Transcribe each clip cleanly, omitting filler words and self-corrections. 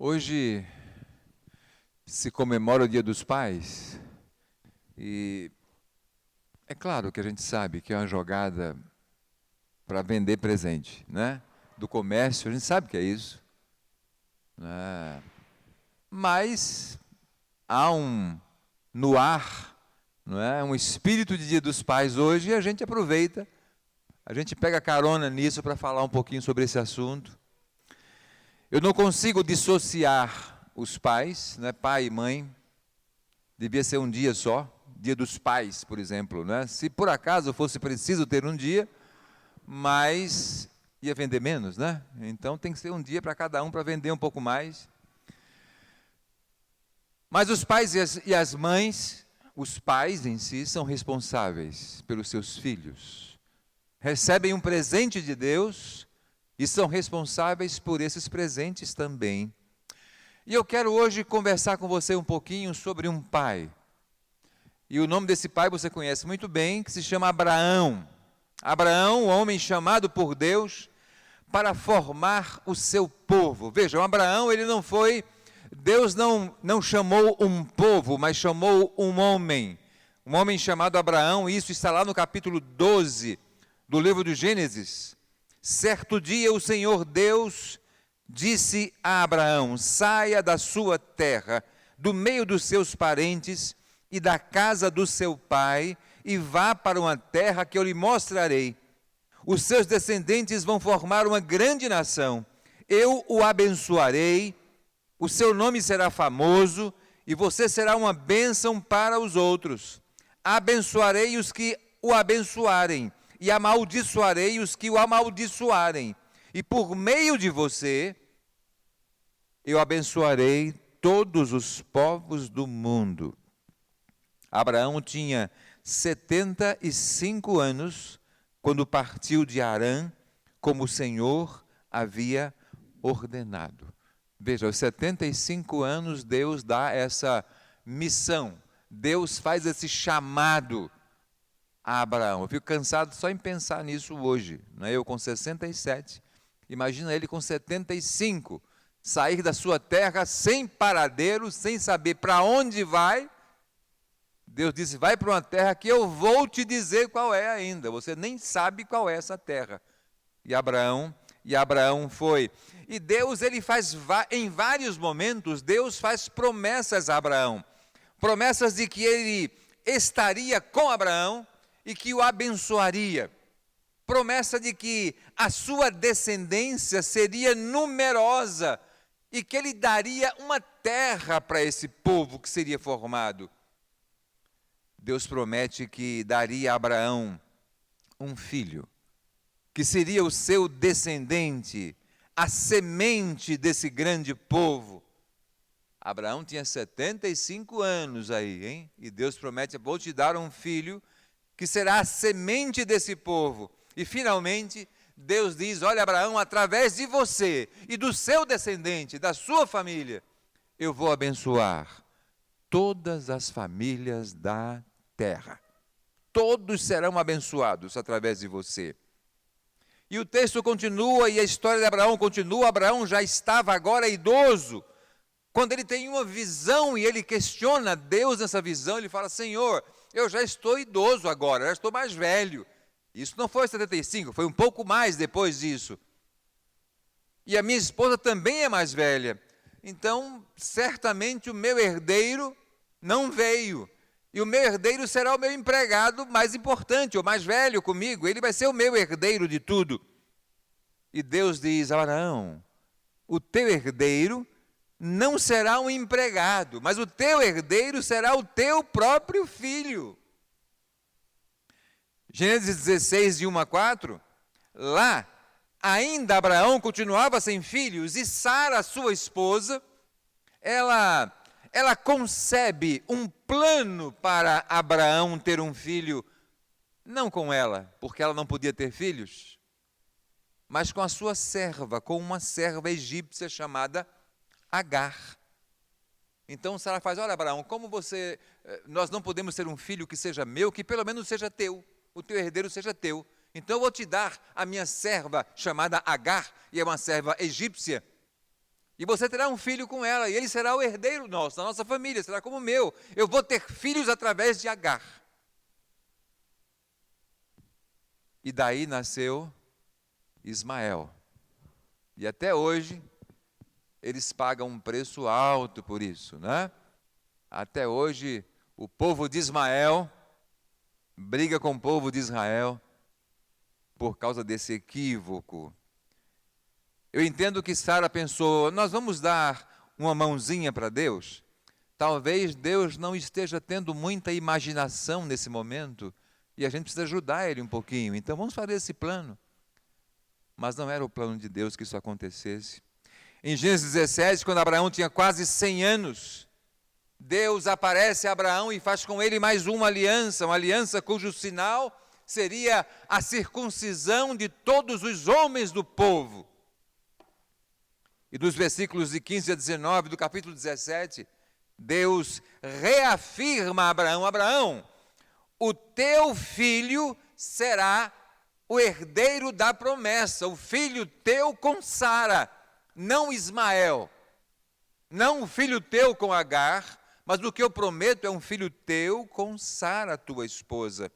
Hoje se comemora o Dia dos Pais e é claro que a gente sabe que é uma jogada para vender presente, né? Do comércio, a gente sabe que é isso, né? Mas há no ar, não é? Um espírito de Dia dos Pais hoje e a gente aproveita, a gente pega carona nisso para falar um pouquinho sobre esse assunto. Eu não consigo dissociar os pais, né? Pai e mãe, devia ser um dia só, Dia dos Pais, por exemplo, né? Se por acaso fosse preciso ter um dia, mas ia vender menos, né? Então tem que ser um dia para cada um para vender um pouco mais. Mas os pais e as mães, os pais em si são responsáveis pelos seus filhos. Recebem um presente de Deus e são responsáveis por esses presentes também. E eu quero hoje conversar com você um pouquinho sobre um pai. E o nome desse pai você conhece muito bem, que se chama Abraão. Abraão, o homem chamado por Deus para formar o seu povo. Vejam, Abraão, ele não foi, Deus não chamou um povo, mas chamou um homem chamado Abraão. Isso está lá no capítulo 12 do livro de Gênesis. Certo dia o Senhor Deus disse a Abraão: saia da sua terra, do meio dos seus parentes e da casa do seu pai, e vá para uma terra que eu lhe mostrarei. Os seus descendentes vão formar uma grande nação. Eu o abençoarei, o seu nome será famoso, e você será uma bênção para os outros. Abençoarei os que o abençoarem, e amaldiçoarei os que o amaldiçoarem. E por meio de você, eu abençoarei todos os povos do mundo. Abraão tinha 75 anos quando partiu de Harã, como o Senhor havia ordenado. Veja, aos 75 anos Deus dá essa missão, Deus faz esse chamado a Abraão. Eu fico cansado só em pensar nisso hoje, não é? Eu com 67, imagina ele com 75, sair da sua terra sem paradeiro, sem saber para onde vai. Deus disse: vai para uma terra que eu vou te dizer qual é ainda, você nem sabe qual é essa terra. E Abraão foi. E Deus, ele faz, em vários momentos, Deus faz promessas a Abraão, promessas de que ele estaria com Abraão e que o abençoaria, promessa de que a sua descendência seria numerosa e que ele daria uma terra para esse povo que seria formado. Deus promete que daria a Abraão um filho, que seria o seu descendente, a semente desse grande povo. Abraão tinha 75 anos aí, hein? E Deus promete: vou te dar um filho que será a semente desse povo. E finalmente Deus diz: olha, Abraão, através de você e do seu descendente, da sua família, eu vou abençoar todas as famílias da terra. Todos serão abençoados através de você. E o texto continua e a história de Abraão continua. Abraão já estava agora idoso, quando ele tem uma visão e ele questiona Deus nessa visão. Ele fala: Senhor, eu já estou idoso agora, já estou mais velho. Isso não foi 75, foi um pouco mais depois disso. E a minha esposa também é mais velha. Então, certamente o meu herdeiro não veio. E o meu herdeiro será o meu empregado mais importante, o mais velho comigo. Ele vai ser o meu herdeiro de tudo. E Deus diz: Abraão, o teu herdeiro não será um empregado, mas o teu herdeiro será o teu próprio filho. Gênesis 16, de 1 a 4, lá ainda Abraão continuava sem filhos, e Sara, sua esposa, ela concebe um plano para Abraão ter um filho, não com ela, porque ela não podia ter filhos, mas com a sua serva, com uma serva egípcia chamada Agar. Então Sara faz: olha, Abraão, como nós não podemos ter um filho que seja meu, que pelo menos seja teu, o teu herdeiro seja teu. Então eu vou te dar a minha serva chamada Agar, e é uma serva egípcia. E você terá um filho com ela, e ele será o herdeiro nosso, da nossa família, será como o meu. Eu vou ter filhos através de Agar. E daí nasceu Ismael. E até hoje, eles pagam um preço alto por isso, né? Até hoje, o povo de Ismael briga com o povo de Israel por causa desse equívoco. Eu entendo que Sara pensou, nós vamos dar uma mãozinha para Deus? Talvez Deus não esteja tendo muita imaginação nesse momento e a gente precisa ajudar ele um pouquinho. Então vamos fazer esse plano. Mas não era o plano de Deus que isso acontecesse. Em Gênesis 17, quando Abraão tinha quase 100 anos, Deus aparece a Abraão e faz com ele mais uma aliança cujo sinal seria a circuncisão de todos os homens do povo. E dos versículos de 15 a 19 do capítulo 17, Deus reafirma a Abraão, Abraão, o teu filho será o herdeiro da promessa, o filho teu com Sara, não Ismael, não o filho teu com Agar, mas o que eu prometo é um filho teu com Sara, tua esposa.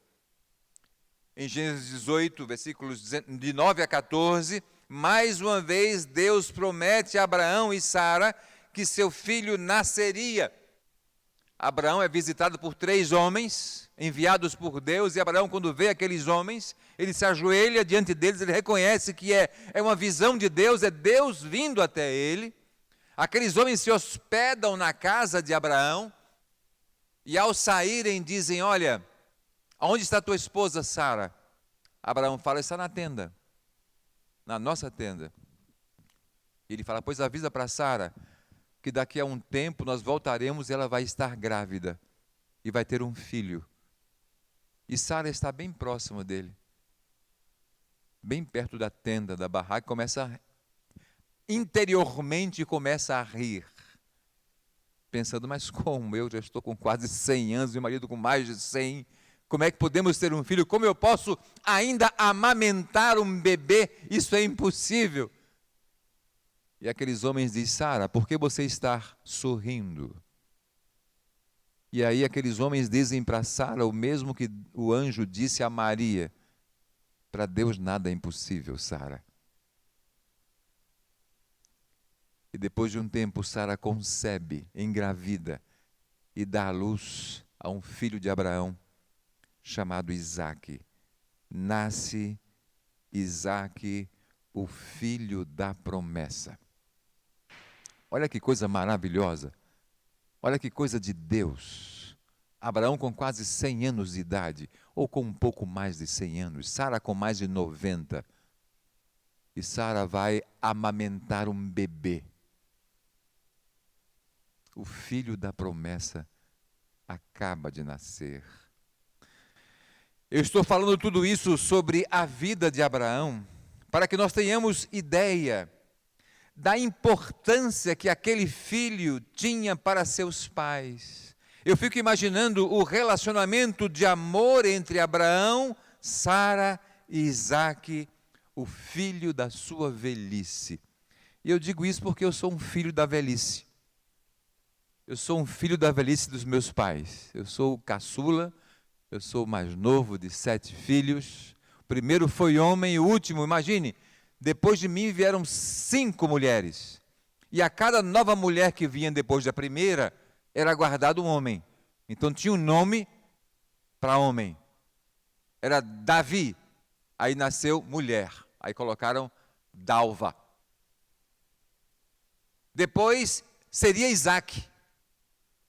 Em Gênesis 18, versículos de 9 a 14, mais uma vez Deus promete a Abraão e Sara que seu filho nasceria. Abraão é visitado por 3 homens, enviados por Deus, e Abraão, quando vê aqueles homens, ele se ajoelha diante deles, ele reconhece que é uma visão de Deus, é Deus vindo até ele. Aqueles homens se hospedam na casa de Abraão, e ao saírem dizem, olha, aonde está tua esposa Sara? Abraão fala, está na tenda, na nossa tenda. Ele fala, pois avisa para Sara, que daqui a um tempo nós voltaremos e ela vai estar grávida, e vai ter um filho. E Sara está bem próxima dele, bem perto da tenda, da barraca, interiormente começa a rir, pensando, mas como? Eu já estou com quase 100 anos, meu marido com mais de 100, como é que podemos ter um filho? Como eu posso ainda amamentar um bebê? Isso é impossível. E aqueles homens dizem, Sara, por que você está sorrindo? E aí aqueles homens dizem para Sara o mesmo que o anjo disse a Maria, para Deus nada é impossível, Sara. E depois de um tempo, Sara concebe, engravida, e dá à luz a um filho de Abraão, chamado Isaque. Nasce Isaque, o filho da promessa. Olha que coisa maravilhosa, olha que coisa de Deus. Abraão com quase 100 anos de idade, ou com um pouco mais de 100 anos, Sara com mais de 90. E Sara vai amamentar um bebê. O filho da promessa acaba de nascer. Eu estou falando tudo isso sobre a vida de Abraão, para que nós tenhamos ideia da importância que aquele filho tinha para seus pais. Eu fico imaginando o relacionamento de amor entre Abraão, Sara e Isaque, o filho da sua velhice. E eu digo isso porque eu sou um filho da velhice. Eu sou um filho da velhice dos meus pais. Eu sou o caçula, eu sou o mais novo de 7 filhos. O primeiro foi homem e o último, imagine, depois de mim vieram 5 mulheres. E a cada nova mulher que vinha depois da primeira, era guardado um homem. Então tinha um nome para homem. Era Davi. Aí nasceu mulher. Aí colocaram Dalva. Depois seria Isaque.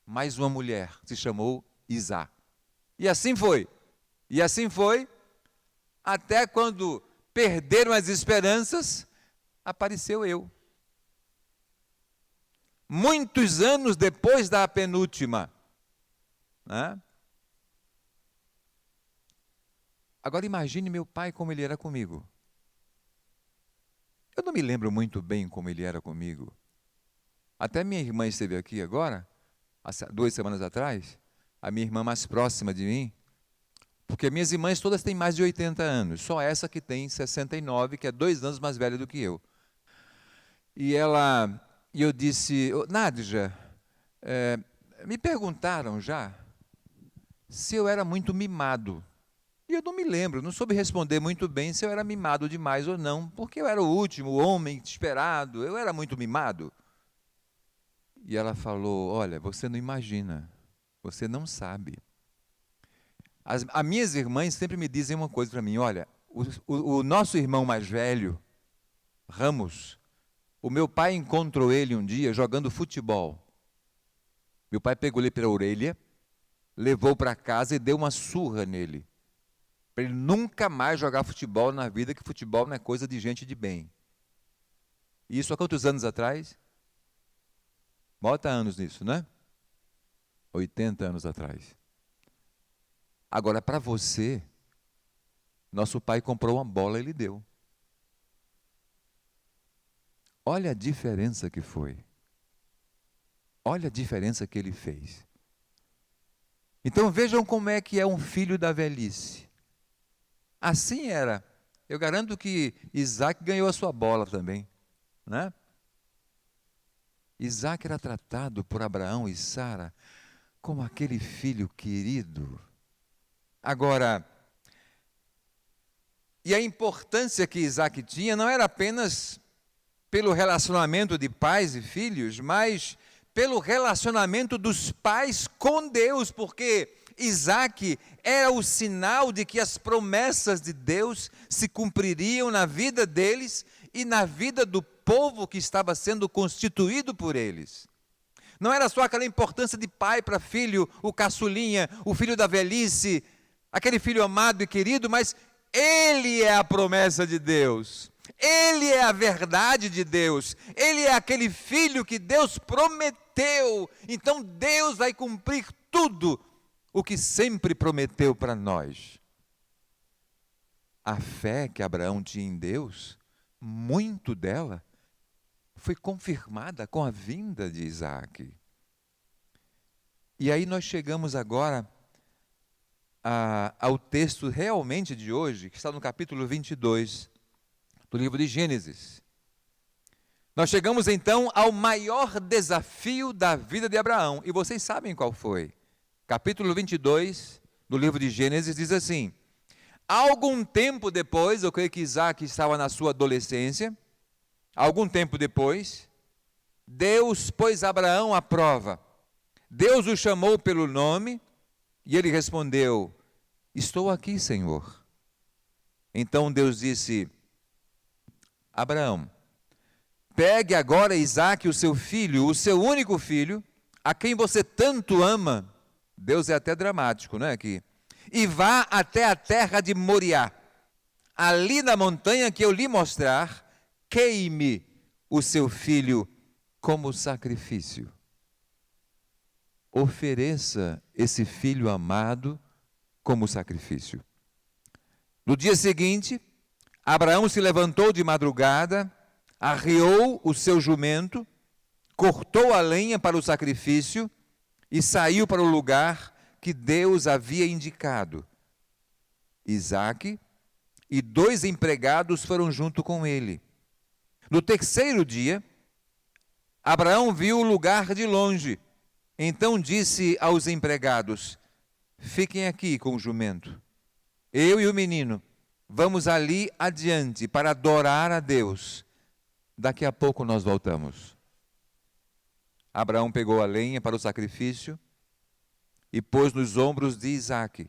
Mais uma mulher, se chamou Isá. E assim foi. E assim foi, até quando perderam as esperanças, apareceu eu. Muitos anos depois da penúltima. Né? Agora imagine meu pai como ele era comigo. Eu não me lembro muito bem como ele era comigo. Até minha irmã esteve aqui agora, há 2 semanas atrás, a minha irmã mais próxima de mim, porque minhas irmãs todas têm mais de 80 anos, só essa que tem 69, que é 2 anos mais velha do que eu. E E eu disse, Nádja, me perguntaram já se eu era muito mimado. E eu não me lembro, não soube responder muito bem se eu era mimado demais ou não, porque eu era o último, o homem esperado, eu era muito mimado. E ela falou, olha, você não imagina, você não sabe. As minhas irmãs sempre me dizem uma coisa para mim, olha, o nosso irmão mais velho, Ramos, o meu pai encontrou ele um dia jogando futebol. Meu pai pegou ele pela orelha, levou para casa e deu uma surra nele. Para ele nunca mais jogar futebol na vida, que futebol não é coisa de gente de bem. E isso há quantos anos atrás? Bota anos nisso, né? 80 anos atrás. Agora, para você, nosso pai comprou uma bola e lhe deu. Olha a diferença que foi. Olha a diferença que ele fez. Então vejam como é que é um filho da velhice. Assim era. Eu garanto que Isaac ganhou a sua bola também, né? Isaac era tratado por Abraão e Sara como aquele filho querido. Agora, e a importância que Isaac tinha não era apenas pelo relacionamento de pais e filhos, mas pelo relacionamento dos pais com Deus, porque Isaac era o sinal de que as promessas de Deus se cumpririam na vida deles e na vida do povo que estava sendo constituído por eles. Não era só aquela importância de pai para filho, o caçulinha, o filho da velhice, aquele filho amado e querido, mas ele é a promessa de Deus. Ele é a verdade de Deus. Ele é aquele filho que Deus prometeu. Então Deus vai cumprir tudo o que sempre prometeu para nós. A fé que Abraão tinha em Deus, muito dela, foi confirmada com a vinda de Isaac. E aí nós chegamos agora ao texto realmente de hoje, que está no capítulo 22 do livro de Gênesis. Nós chegamos então ao maior desafio da vida de Abraão, e vocês sabem qual foi. Capítulo 22 do livro de Gênesis diz assim: algum tempo depois, eu creio que Isaac estava na sua adolescência, algum tempo depois, Deus pôs Abraão à prova. Deus o chamou pelo nome e ele respondeu: estou aqui, Senhor. Então Deus disse: Abraão, pegue agora Isaque, o seu filho, o seu único filho, a quem você tanto ama. Deus é até dramático, não é aqui? E vá até a terra de Moriá. Ali na montanha que eu lhe mostrar, queime o seu filho como sacrifício. Ofereça esse filho amado como sacrifício. No dia seguinte, Abraão se levantou de madrugada, arriou o seu jumento, cortou a lenha para o sacrifício e saiu para o lugar que Deus havia indicado. Isaque e 2 empregados foram junto com ele. No terceiro dia, Abraão viu o lugar de longe. Então disse aos empregados: fiquem aqui com o jumento. Eu e o menino vamos ali adiante para adorar a Deus. Daqui a pouco nós voltamos. Abraão pegou a lenha para o sacrifício e pôs nos ombros de Isaque.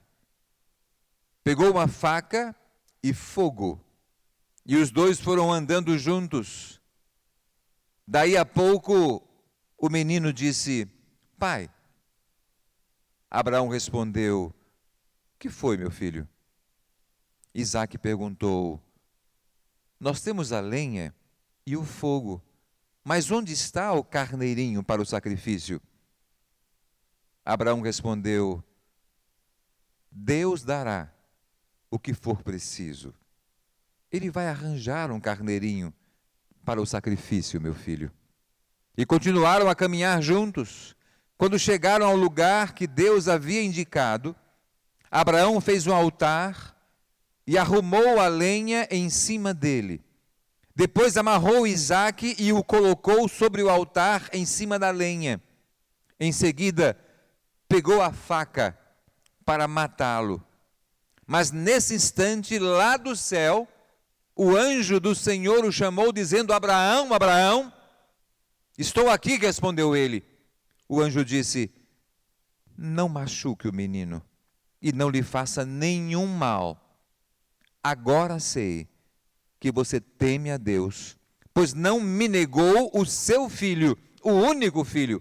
Pegou uma faca e fogo, e os dois foram andando juntos. Daí a pouco o menino disse: pai. Abraão respondeu: que foi, meu filho? Isaque perguntou: nós temos a lenha e o fogo, mas onde está o carneirinho para o sacrifício? Abraão respondeu: Deus dará o que for preciso. Ele vai arranjar um carneirinho para o sacrifício, meu filho. E continuaram a caminhar juntos. Quando chegaram ao lugar que Deus havia indicado, Abraão fez um altar e arrumou a lenha em cima dele. Depois amarrou Isaque e o colocou sobre o altar em cima da lenha. Em seguida, pegou a faca para matá-lo. Mas nesse instante, lá do céu, o anjo do Senhor o chamou, dizendo: Abraão, Abraão. Estou aqui, respondeu ele. O anjo disse: não machuque o menino e não lhe faça nenhum mal. Agora sei que você teme a Deus, pois não me negou o seu filho, o único filho.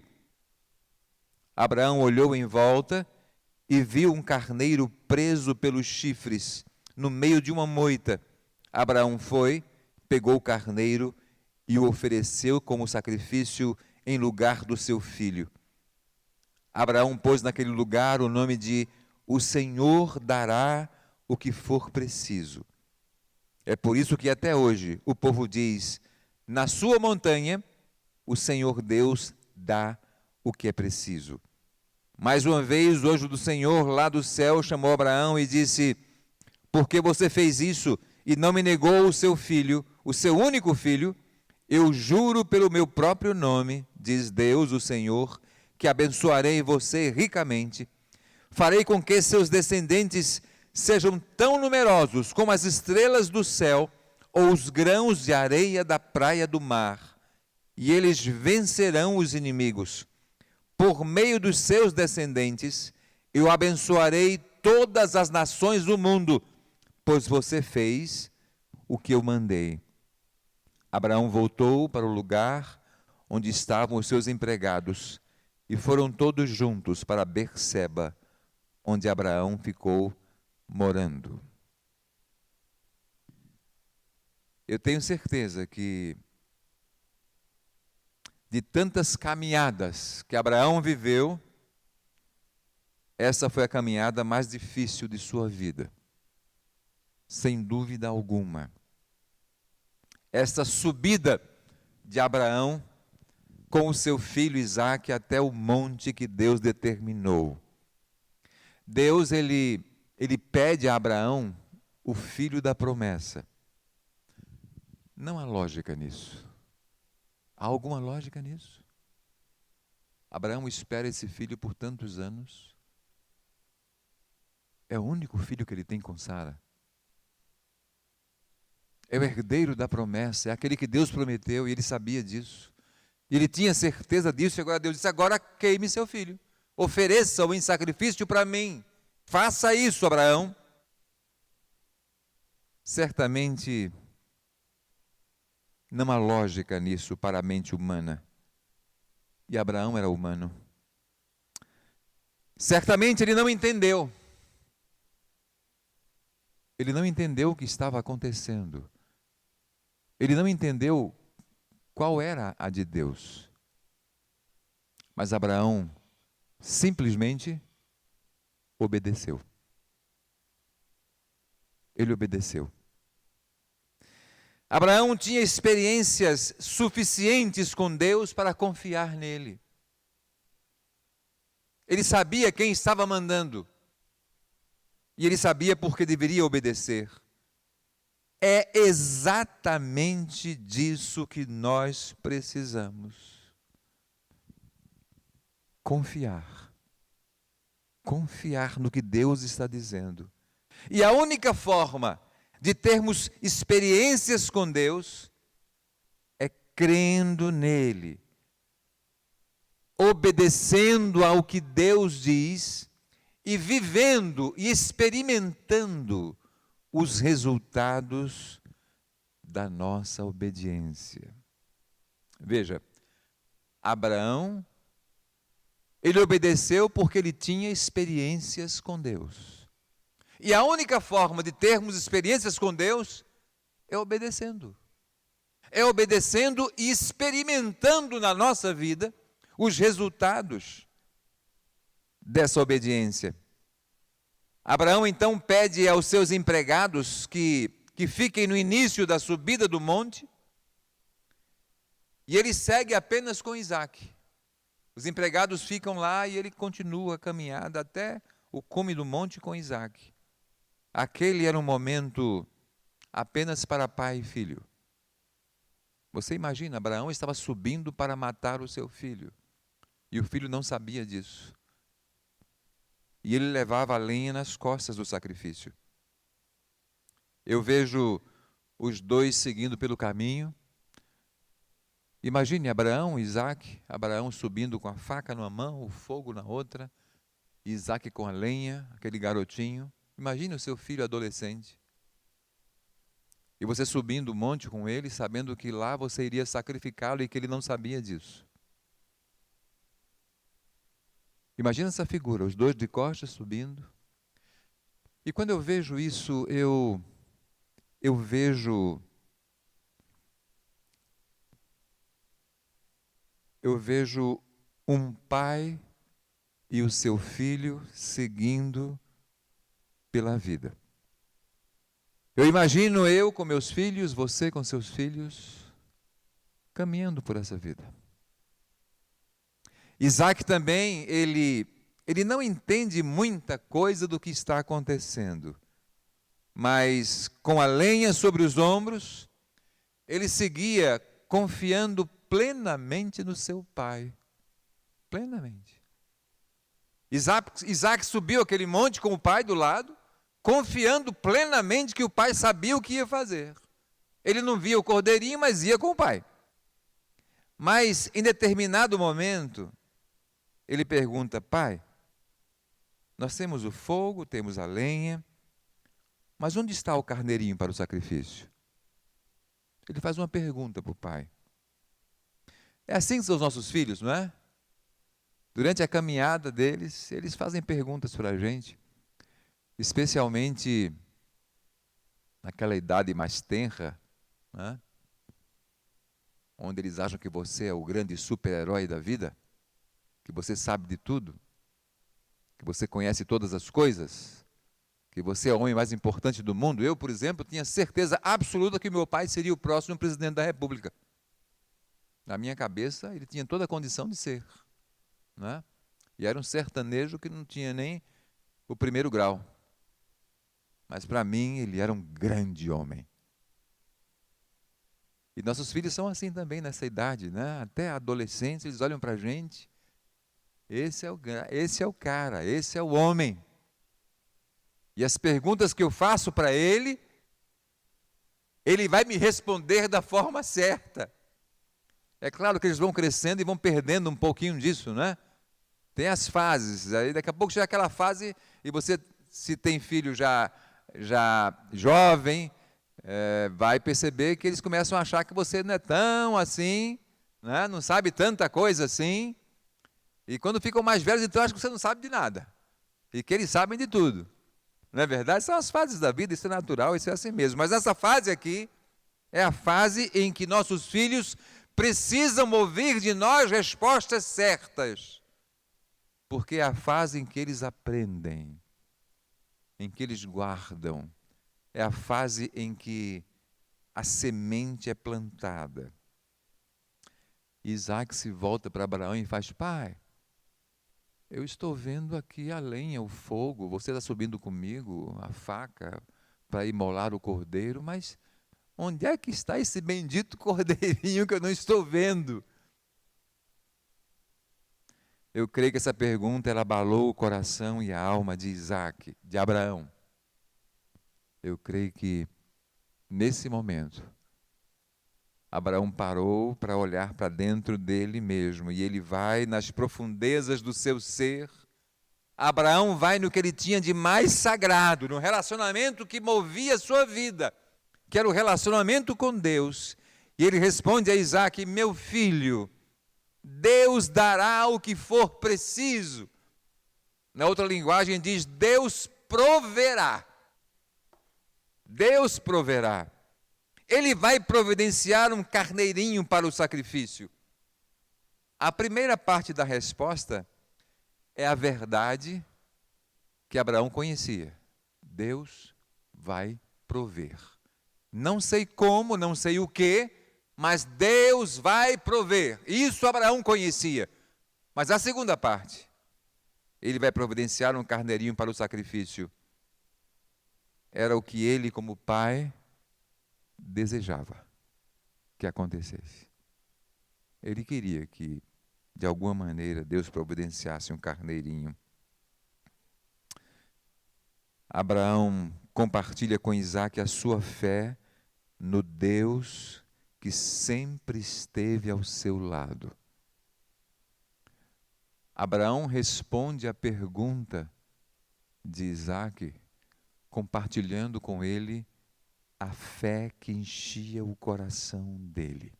Abraão olhou em volta e viu um carneiro preso pelos chifres no meio de uma moita. Abraão foi, pegou o carneiro e o ofereceu como sacrifício em lugar do seu filho. Abraão pôs naquele lugar o nome de O Senhor dará o que for preciso. É por isso que até hoje o povo diz: na sua montanha, o Senhor Deus dá o que é preciso. Mais uma vez o anjo do Senhor lá do céu chamou Abraão e disse: por que você fez isso e não me negou o seu filho, o seu único filho? Eu juro pelo meu próprio nome, diz Deus, o Senhor, que abençoarei você ricamente. Farei com que seus descendentes sejam tão numerosos como as estrelas do céu ou os grãos de areia da praia do mar. E eles vencerão os inimigos. Por meio dos seus descendentes, eu abençoarei todas as nações do mundo, pois você fez o que eu mandei. Abraão voltou para o lugar onde estavam os seus empregados e foram todos juntos para Berseba, onde Abraão ficou morando. Eu tenho certeza que de tantas caminhadas que Abraão viveu, essa foi a caminhada mais difícil de sua vida, sem dúvida alguma. Essa subida de Abraão com o seu filho Isaque até o monte que Deus determinou. Deus, ele pede a Abraão o filho da promessa. Não há lógica nisso. Há alguma lógica nisso? Abraão espera esse filho por tantos anos. É o único filho que ele tem com Sara. É o herdeiro da promessa, é aquele que Deus prometeu e ele sabia disso. E ele tinha certeza disso e agora Deus disse: agora queime seu filho. Ofereça-o em sacrifício para mim. Faça isso, Abraão. Certamente não há lógica nisso para a mente humana. E Abraão era humano. Certamente ele não entendeu. Ele não entendeu o que estava acontecendo. Ele não entendeu qual era a de Deus. Mas Abraão simplesmente obedeceu. Ele obedeceu. Abraão tinha experiências suficientes com Deus para confiar nele. Ele sabia quem estava mandando. E ele sabia por que deveria obedecer. É exatamente disso que nós precisamos. Confiar. Confiar no que Deus está dizendo. E a única forma de termos experiências com Deus é crendo nele, obedecendo ao que Deus diz e vivendo e experimentando os resultados da nossa obediência. Veja, Abraão, ele obedeceu porque ele tinha experiências com Deus. E a única forma de termos experiências com Deus é obedecendo. É obedecendo e experimentando na nossa vida os resultados dessa obediência. Abraão então pede aos seus empregados que fiquem no início da subida do monte, e ele segue apenas com Isaque. Os empregados ficam lá e ele continua a caminhada até o cume do monte com Isaque. Aquele era um momento apenas para pai e filho. Você imagina, Abraão estava subindo para matar o seu filho. E o filho não sabia disso. E ele levava a lenha nas costas do sacrifício. Eu vejo os dois seguindo pelo caminho. Imagine Abraão e Isaac, Abraão subindo com a faca numa mão, o fogo na outra, Isaac com a lenha, aquele garotinho. Imagine o seu filho adolescente. E você subindo o monte com ele, sabendo que lá você iria sacrificá-lo e que ele não sabia disso. Imagina essa figura, os dois de costas subindo. E quando eu vejo isso, eu vejo um pai e o seu filho seguindo pela vida. Eu imagino eu com meus filhos, você com seus filhos, caminhando por essa vida. Isaac também, ele não entende muita coisa do que está acontecendo, mas com a lenha sobre os ombros, ele seguia confiando plenamente no seu pai. Plenamente. Isaac subiu aquele monte com o pai do lado, confiando plenamente que o pai sabia o que ia fazer. Ele não via o cordeirinho, mas ia com o pai. Mas, em determinado momento, ele pergunta: pai, nós temos o fogo, temos a lenha, mas onde está o carneirinho para o sacrifício? Ele faz uma pergunta para o pai. É assim que são os nossos filhos, não é? Durante a caminhada deles, eles fazem perguntas para a gente, especialmente naquela idade mais tenra, né? Onde eles acham que você é o grande super-herói da vida, que você sabe de tudo, que você conhece todas as coisas, que você é o homem mais importante do mundo. Eu, por exemplo, tinha certeza absoluta que meu pai seria o próximo presidente da República. Na minha cabeça, ele tinha toda a condição de ser, né? E era um sertanejo que não tinha nem o primeiro grau. Mas para mim, ele era um grande homem. E nossos filhos são assim também nessa idade, né? Até adolescentes, eles olham para a gente. Esse é o cara, esse é o homem. E as perguntas que eu faço para ele, ele vai me responder da forma certa. É claro que eles vão crescendo e vão perdendo um pouquinho disso, né? Tem as fases, aí daqui a pouco chega aquela fase e você, se tem filho já jovem, vai perceber que eles começam a achar que você não é tão assim, né? Não sabe tanta coisa assim. E quando ficam mais velhos, então acham que você não sabe de nada. E que eles sabem de tudo. Não é verdade? São as fases da vida, isso é natural, isso é assim mesmo. Mas essa fase aqui é a fase em que nossos filhos precisam ouvir de nós respostas certas. Porque é a fase em que eles aprendem, em que eles guardam. É a fase em que a semente é plantada. Isaac se volta para Abraão e faz: pai, eu estou vendo aqui a lenha, o fogo, você está subindo comigo, a faca, para imolar o cordeiro, mas onde é que está esse bendito cordeirinho que eu não estou vendo? Eu creio que essa pergunta ela abalou o coração e a alma de Isaac, de Abraão. Eu creio que, nesse momento, Abraão parou para olhar para dentro dele mesmo, e ele vai nas profundezas do seu ser. Abraão vai no que ele tinha de mais sagrado, no relacionamento que movia a sua vida, que era o relacionamento com Deus. E ele responde a Isaac: meu filho, Deus dará o que for preciso. Na outra linguagem diz: Deus proverá. Deus proverá. Ele vai providenciar um carneirinho para o sacrifício. A primeira parte da resposta é a verdade que Abraão conhecia. Deus vai prover. Não sei como, não sei o que, mas Deus vai prover. Isso Abraão conhecia. Mas a segunda parte, ele vai providenciar um carneirinho para o sacrifício. Era o que ele, como pai, desejava. que acontecesse. Ele queria que, de alguma maneira, Deus providenciasse um carneirinho. Abraão compartilha com Isaque a sua fé no Deus que sempre esteve ao seu lado. Abraão responde à pergunta de Isaque, compartilhando com ele a fé que enchia o coração dele.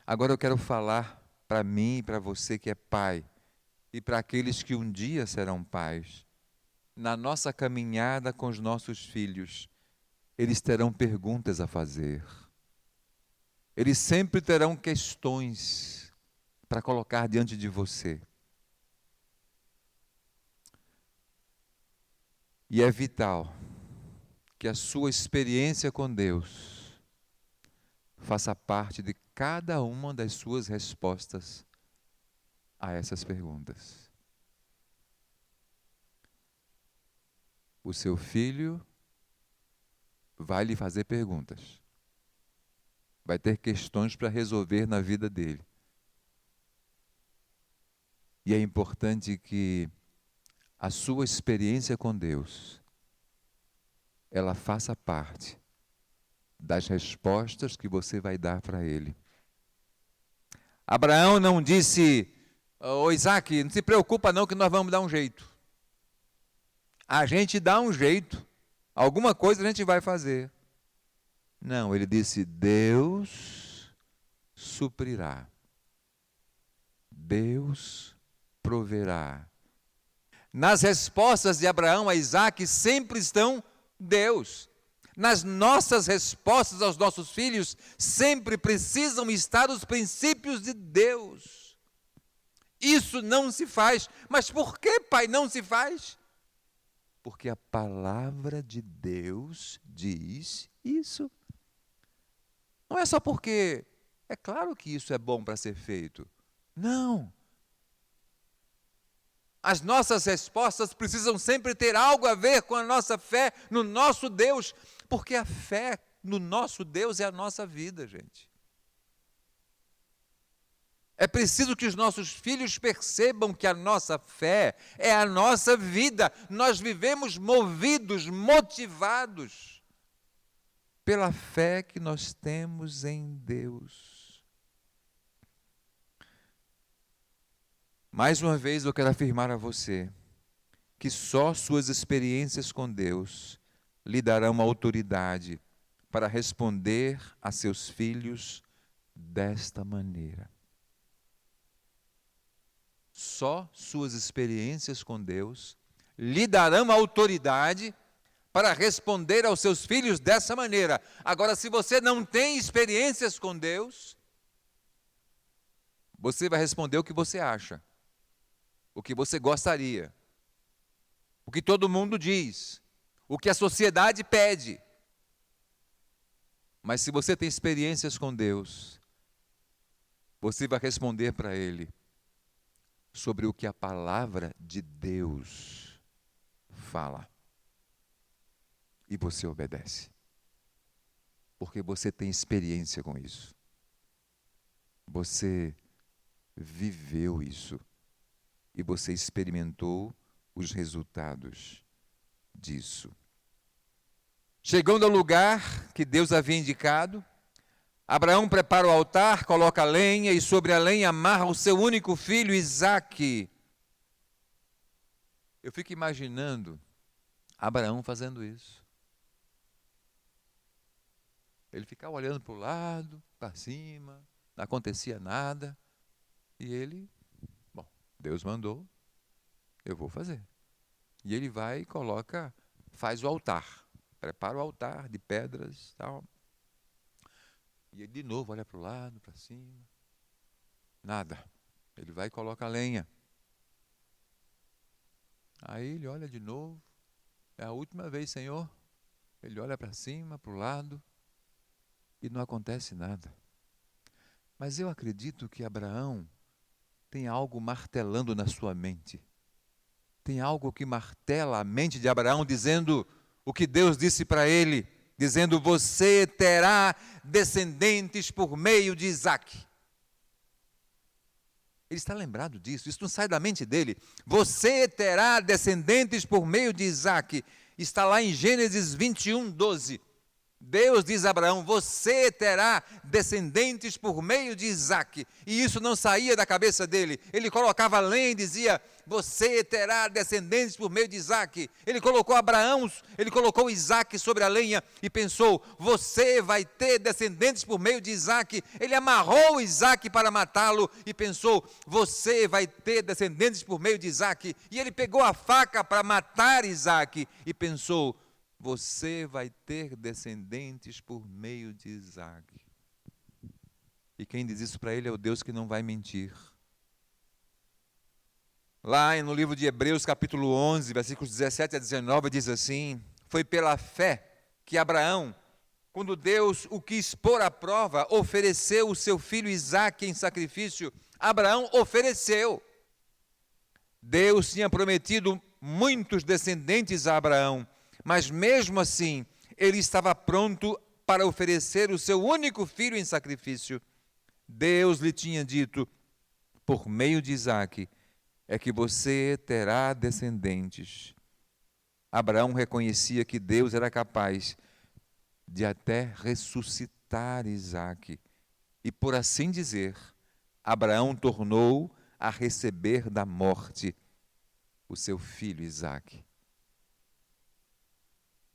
Agora eu quero falar para mim e para você que é pai, e para aqueles que um dia serão pais. Na nossa caminhada com os nossos filhos, eles terão perguntas a fazer. Eles sempre terão questões para colocar diante de você. E é vital que a sua experiência com Deus faça parte de cada uma das suas respostas a essas perguntas. O seu filho vai lhe fazer perguntas. Vai ter questões para resolver na vida dele. E é importante que a sua experiência com Deus, ela faça parte das respostas que você vai dar para ele. Abraão não disse: ô Isaque, não se preocupa não que nós vamos dar um jeito. A gente dá um jeito. Alguma coisa a gente vai fazer. Não, ele disse: Deus suprirá. Deus proverá. Nas respostas de Abraão a Isaque sempre estão Deus. Nas nossas respostas aos nossos filhos sempre precisam estar os princípios de Deus. Isso não se faz. Mas por que, pai, não se faz? Porque a palavra de Deus diz isso. Não é só porque é claro que isso é bom para ser feito. Não. As nossas respostas precisam sempre ter algo a ver com a nossa fé no nosso Deus, porque a fé no nosso Deus é a nossa vida, gente. É preciso que os nossos filhos percebam que a nossa fé é a nossa vida. Nós vivemos movidos, motivados pela fé que nós temos em Deus. Mais uma vez eu quero afirmar a você que só suas experiências com Deus lhe darão uma autoridade para responder a seus filhos desta maneira. Só suas experiências com Deus lhe darão autoridade para responder aos seus filhos dessa maneira. Agora, se você não tem experiências com Deus, você vai responder o que você acha, o que você gostaria, o que todo mundo diz, o que a sociedade pede. Mas se você tem experiências com Deus, você vai responder para Ele sobre o que a palavra de Deus fala. E você obedece. Porque você tem experiência com isso. Você viveu isso. E você experimentou os resultados disso. Chegando ao lugar que Deus havia indicado, Abraão prepara o altar, coloca a lenha e sobre a lenha amarra o seu único filho, Isaque. Eu fico imaginando Abraão fazendo isso. Ele ficava olhando para o lado, para cima, não acontecia nada. E ele, bom, Deus mandou, eu vou fazer. E ele vai e coloca, faz o altar, prepara o altar de pedras e tal. E ele de novo olha para o lado, para cima. Nada. Ele vai e coloca a lenha. Aí ele olha de novo. É a última vez, Senhor. Ele olha para cima, para o lado. E não acontece nada. Mas eu acredito que Abraão tem algo martelando na sua mente. Tem algo que martela a mente de Abraão, dizendo o que Deus disse para ele. dizendo: você terá descendentes por meio de Isaque. Ele está lembrado disso, isso não sai da mente dele. Você terá descendentes por meio de Isaque. Está lá em Gênesis 21, 12. Deus diz a Abraão: você terá descendentes por meio de Isaque. E isso não saía da cabeça dele. Ele colocava lenha e dizia: você terá descendentes por meio de Isaque. Ele colocou Abraão, ele colocou Isaque sobre a lenha e pensou: você vai ter descendentes por meio de Isaque. Ele amarrou Isaque para matá-lo e pensou: você vai ter descendentes por meio de Isaque. E ele pegou a faca para matar Isaque e pensou: você vai ter descendentes por meio de Isaque. E quem diz isso para ele é o Deus que não vai mentir. Lá no livro de Hebreus, capítulo 11, versículos 17 a 19, diz assim: foi pela fé que Abraão, quando Deus o quis pôr à prova, ofereceu o seu filho Isaque em sacrifício. Abraão ofereceu. Deus tinha prometido muitos descendentes a Abraão, mas mesmo assim, ele estava pronto para oferecer o seu único filho em sacrifício. Deus lhe tinha dito: por meio de Isaque é que você terá descendentes. Abraão reconhecia que Deus era capaz de até ressuscitar Isaque. E por assim dizer, Abraão tornou a receber da morte o seu filho Isaque.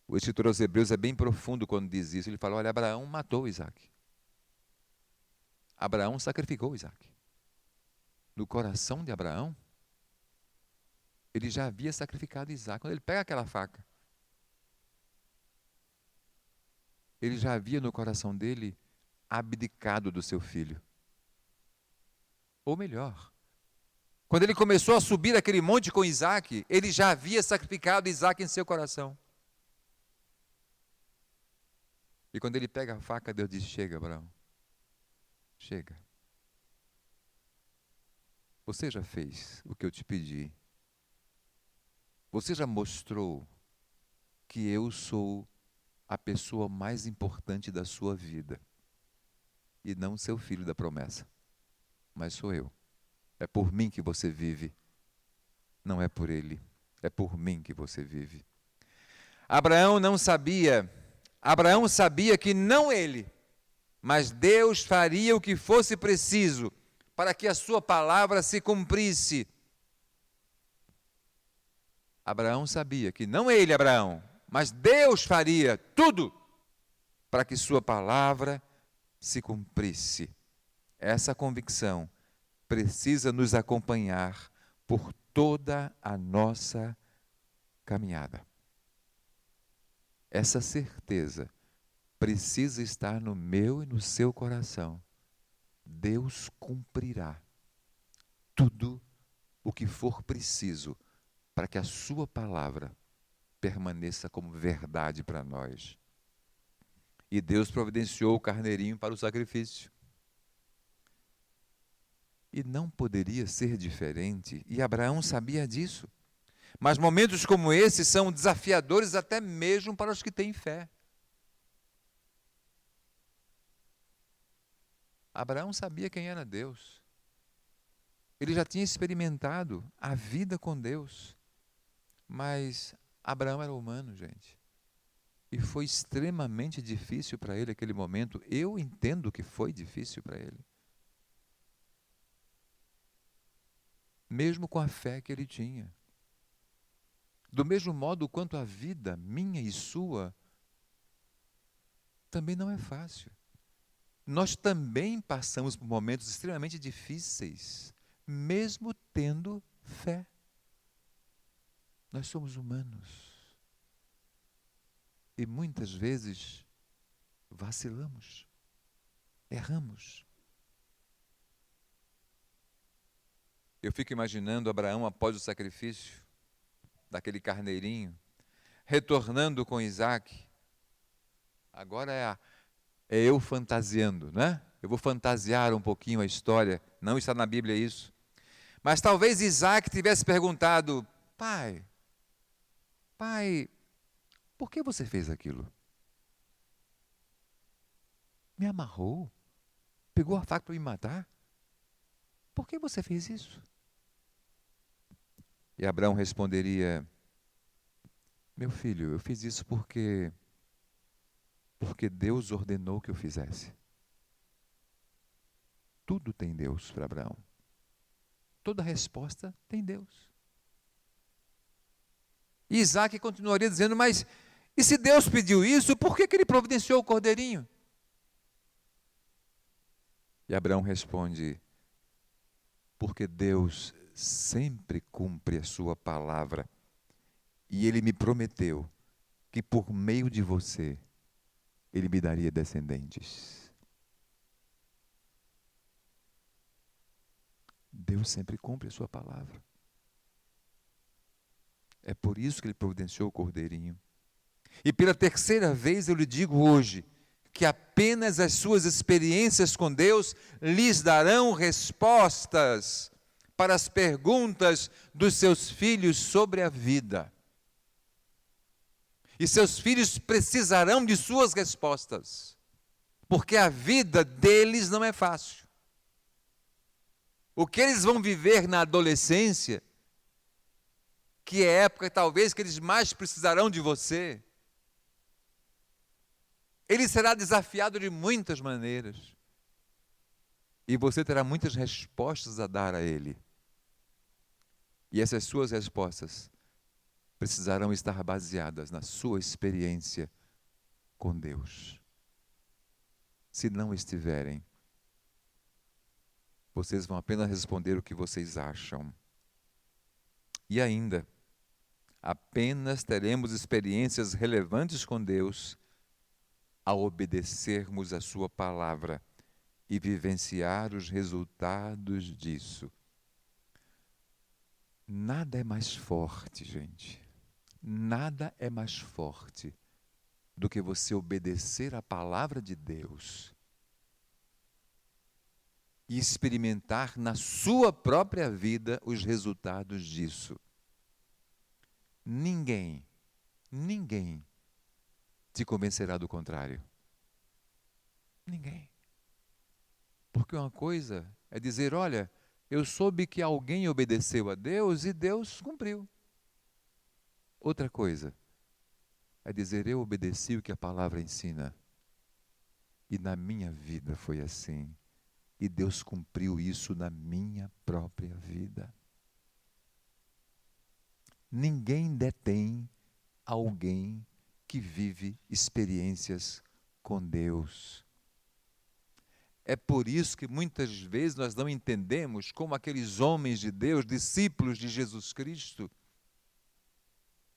O escritor aos Hebreus é bem profundo quando diz isso. Ele fala: olha, Abraão matou Isaque. Abraão sacrificou Isaque. No coração de Abraão, ele já havia sacrificado Isaque. Quando ele pega aquela faca, ele já havia no coração dele abdicado do seu filho. Ou melhor, quando ele começou a subir aquele monte com Isaque, ele já havia sacrificado Isaque em seu coração. E quando ele pega a faca, Deus diz: chega, Abraão, chega. Você já fez o que eu te pedi. Você já mostrou que eu sou a pessoa mais importante da sua vida. E não seu filho da promessa, mas sou eu. É por mim que você vive. Não é por ele, é por mim que você vive. Abraão sabia que não ele, mas Deus faria o que fosse preciso para que a sua palavra se cumprisse. Abraão sabia que não ele, Abraão, mas Deus faria tudo para que sua palavra se cumprisse. Essa convicção precisa nos acompanhar por toda a nossa caminhada. Essa certeza precisa estar no meu e no seu coração. Deus cumprirá tudo o que for preciso para que a sua palavra permaneça como verdade para nós. E Deus providenciou o carneirinho para o sacrifício. E não poderia ser diferente, e Abraão sabia disso. Mas momentos como esse são desafiadores até mesmo para os que têm fé. Abraão sabia quem era Deus. Ele já tinha experimentado a vida com Deus. Mas Abraão era humano, gente. E foi extremamente difícil para ele aquele momento. Eu entendo que foi difícil para ele. Mesmo com a fé que ele tinha. Do mesmo modo quanto a vida, minha e sua, também não é fácil. Nós também passamos por momentos extremamente difíceis, mesmo tendo fé. Nós somos humanos. E muitas vezes vacilamos, erramos. Eu fico imaginando Abraão após o sacrifício daquele carneirinho, retornando com Isaque. Agora é eu fantasiando, né? Eu vou fantasiar um pouquinho a história, não está na Bíblia isso. Mas talvez Isaque tivesse perguntado: pai, por que você fez aquilo? Me amarrou? Pegou a faca para me matar? Por que você fez isso? E Abraão responderia: meu filho, eu fiz isso porque Deus ordenou que eu fizesse. Tudo tem Deus para Abraão. Toda resposta tem Deus. E Isaac continuaria dizendo: mas e se Deus pediu isso, por que ele providenciou o cordeirinho? E Abraão responde: porque Deus sempre cumpre a sua palavra. E ele me prometeu que por meio de você, ele me daria descendentes. Deus sempre cumpre a sua palavra. É por isso que ele providenciou o cordeirinho. E pela terceira vez eu lhe digo hoje, que apenas as suas experiências com Deus lhes darão respostas para as perguntas dos seus filhos sobre a vida. E seus filhos precisarão de suas respostas, porque a vida deles não é fácil. O que eles vão viver na adolescência, que é a época talvez que eles mais precisarão de você, ele será desafiado de muitas maneiras. E você terá muitas respostas a dar a ele. E essas suas respostas precisarão estar baseadas na sua experiência com Deus. Se não estiverem, vocês vão apenas responder o que vocês acham. E ainda, apenas teremos experiências relevantes com Deus ao obedecermos a sua palavra e vivenciar os resultados disso. Nada é mais forte, gente. Nada é mais forte do que você obedecer à palavra de Deus e experimentar na sua própria vida os resultados disso. Ninguém te convencerá do contrário. Ninguém. Porque uma coisa é dizer: olha, eu soube que alguém obedeceu a Deus e Deus cumpriu. Outra coisa é dizer: eu obedeci o que a palavra ensina. E na minha vida foi assim. E Deus cumpriu isso na minha própria vida. Ninguém detém alguém que vive experiências com Deus. É por isso que muitas vezes nós não entendemos como aqueles homens de Deus, discípulos de Jesus Cristo,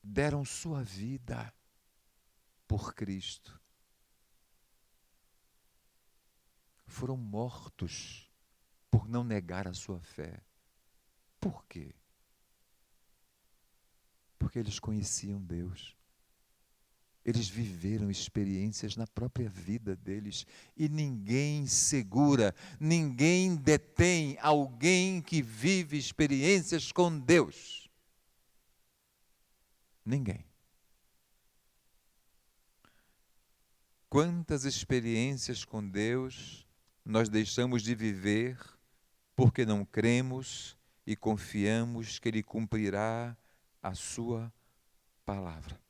deram sua vida por Cristo. Foram mortos por não negar a sua fé. Por quê? Porque eles conheciam Deus. Eles viveram experiências na própria vida deles. E ninguém segura, ninguém detém alguém que vive experiências com Deus. Ninguém. Quantas experiências com Deus nós deixamos de viver porque não cremos e confiamos que Ele cumprirá a sua palavra.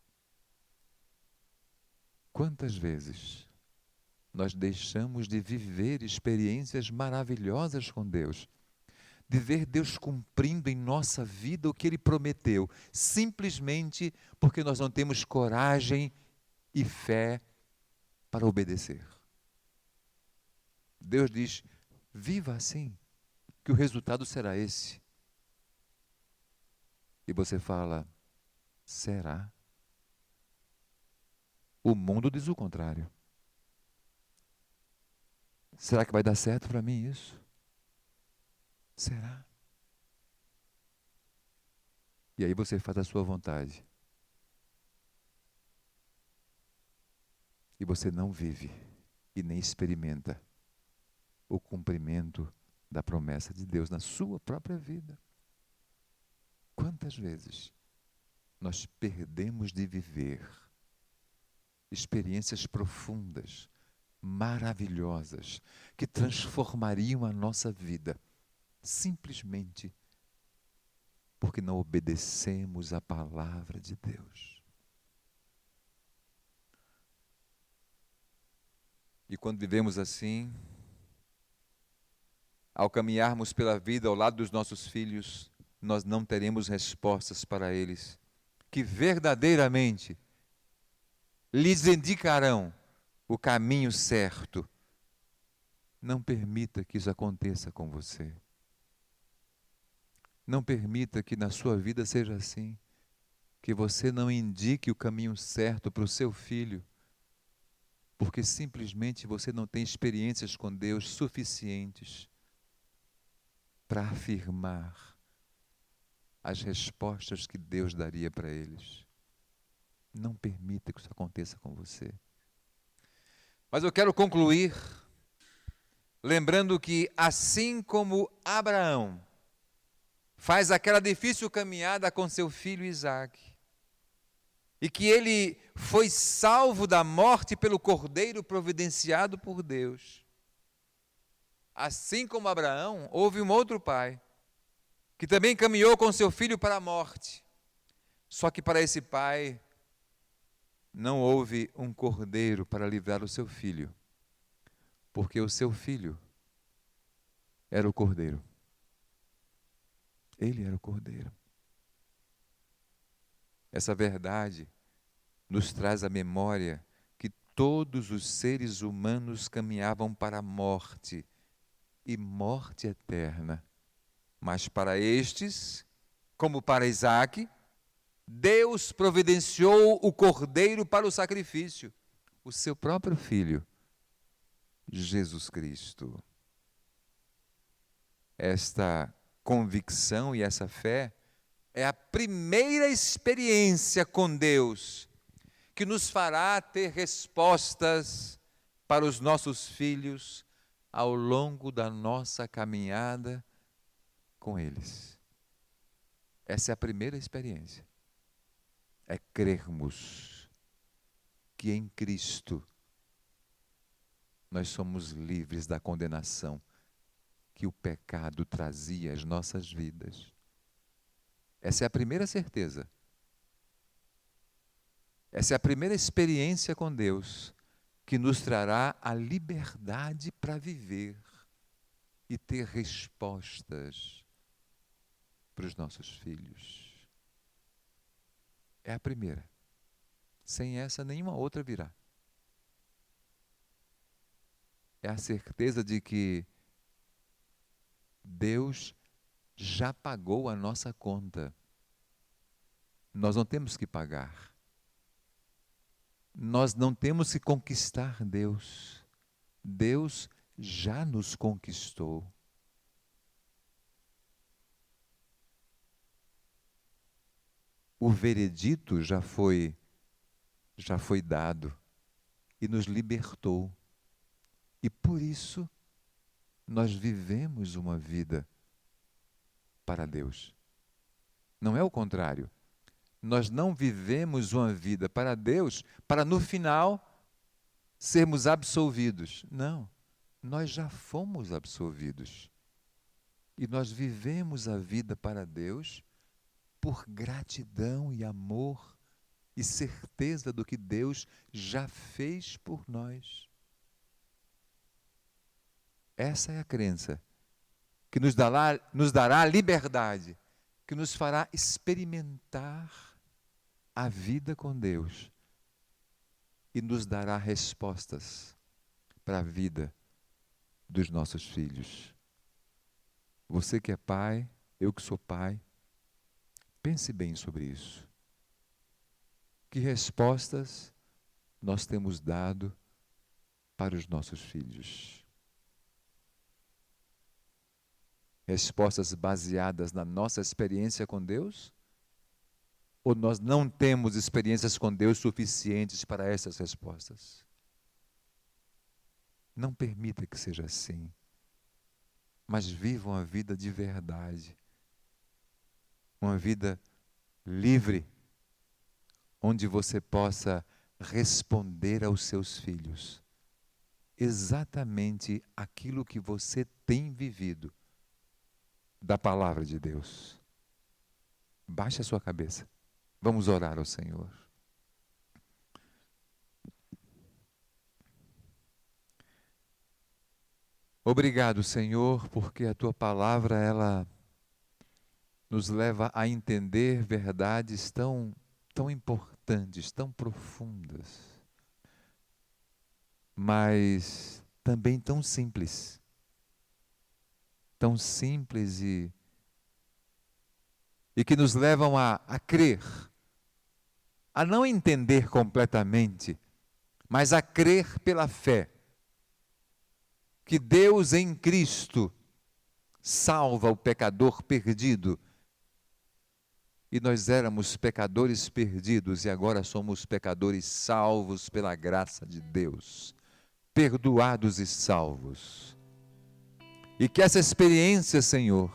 Quantas vezes nós deixamos de viver experiências maravilhosas com Deus, de ver Deus cumprindo em nossa vida o que Ele prometeu, simplesmente porque nós não temos coragem e fé para obedecer. Deus diz: viva assim, que o resultado será esse. E você fala: será? O mundo diz o contrário. Será que vai dar certo para mim isso? Será? E aí você faz a sua vontade. E você não vive e nem experimenta o cumprimento da promessa de Deus na sua própria vida. Quantas vezes nós perdemos de viver experiências profundas maravilhosas que transformariam a nossa vida, simplesmente porque não obedecemos à palavra de Deus. E quando vivemos assim, ao caminharmos pela vida ao lado dos nossos filhos, nós não teremos respostas para eles, que verdadeiramente lhes indicarão o caminho certo. Não permita que isso aconteça com você. Não permita que na sua vida seja assim, que você não indique o caminho certo para o seu filho, porque simplesmente você não tem experiências com Deus suficientes para afirmar as respostas que Deus daria para eles. Não permita que isso aconteça com você. Mas eu quero concluir lembrando que, assim como Abraão faz aquela difícil caminhada com seu filho Isaque, e que ele foi salvo da morte pelo cordeiro providenciado por Deus, assim como Abraão, houve um outro pai, que também caminhou com seu filho para a morte. Só que para esse pai, não houve um cordeiro para livrar o seu filho, porque o seu filho era o cordeiro. Ele era o cordeiro. Essa verdade nos traz à memória que todos os seres humanos caminhavam para a morte, e morte eterna. Mas para estes, como para Isaque, Deus providenciou o cordeiro para o sacrifício, o seu próprio filho, Jesus Cristo. Esta convicção e essa fé é a primeira experiência com Deus que nos fará ter respostas para os nossos filhos ao longo da nossa caminhada com eles. Essa é a primeira experiência. É crermos que em Cristo nós somos livres da condenação que o pecado trazia às nossas vidas. Essa é a primeira certeza. Essa é a primeira experiência com Deus que nos trará a liberdade para viver e ter respostas para os nossos filhos. É a primeira. Sem essa, nenhuma outra virá. É a certeza de que Deus já pagou a nossa conta. Nós não temos que pagar. Nós não temos que conquistar Deus. Deus já nos conquistou. O veredito já foi dado e nos libertou. E por isso nós vivemos uma vida para Deus. Não é o contrário. Nós não vivemos uma vida para Deus para no final sermos absolvidos. Não, nós já fomos absolvidos. E nós vivemos a vida para Deus por gratidão e amor e certeza do que Deus já fez por nós. Essa é a crença que nos dará a liberdade, que nos fará experimentar a vida com Deus e nos dará respostas para a vida dos nossos filhos. Você que é pai, eu que sou pai, pense bem sobre isso. Que respostas nós temos dado para os nossos filhos? Respostas baseadas na nossa experiência com Deus? Ou nós não temos experiências com Deus suficientes para essas respostas? Não permita que seja assim, mas viva uma vida de verdade, uma vida livre, onde você possa responder aos seus filhos: exatamente aquilo que você tem vivido da palavra de Deus. Baixe a sua cabeça. Vamos orar ao Senhor. Obrigado, Senhor, porque a tua palavra, ela nos leva a entender verdades tão importantes, tão profundas, mas também tão simples e que nos levam a crer, a não entender completamente, mas a crer pela fé, que Deus em Cristo salva o pecador perdido. E nós éramos pecadores perdidos e agora somos pecadores salvos pela graça de Deus, perdoados e salvos. E que essa experiência, Senhor,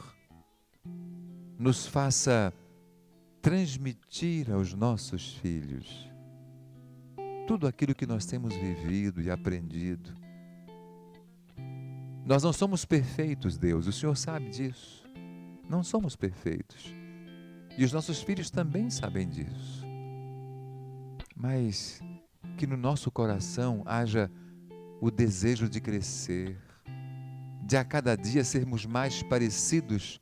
nos faça transmitir aos nossos filhos tudo aquilo que nós temos vivido e aprendido. Nós não somos perfeitos, Deus, o Senhor sabe disso. Não somos perfeitos. E os nossos filhos também sabem disso. Mas que no nosso coração haja o desejo de crescer, de a cada dia sermos mais parecidos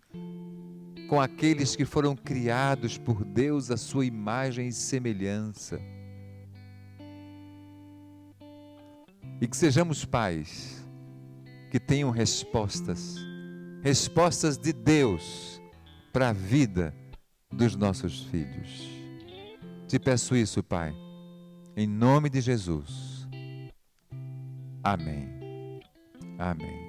com aqueles que foram criados por Deus à sua imagem e semelhança. E que sejamos pais que tenham respostas de Deus para a vida dos nossos filhos. Te peço isso, Pai, em nome de Jesus. Amém. Amém.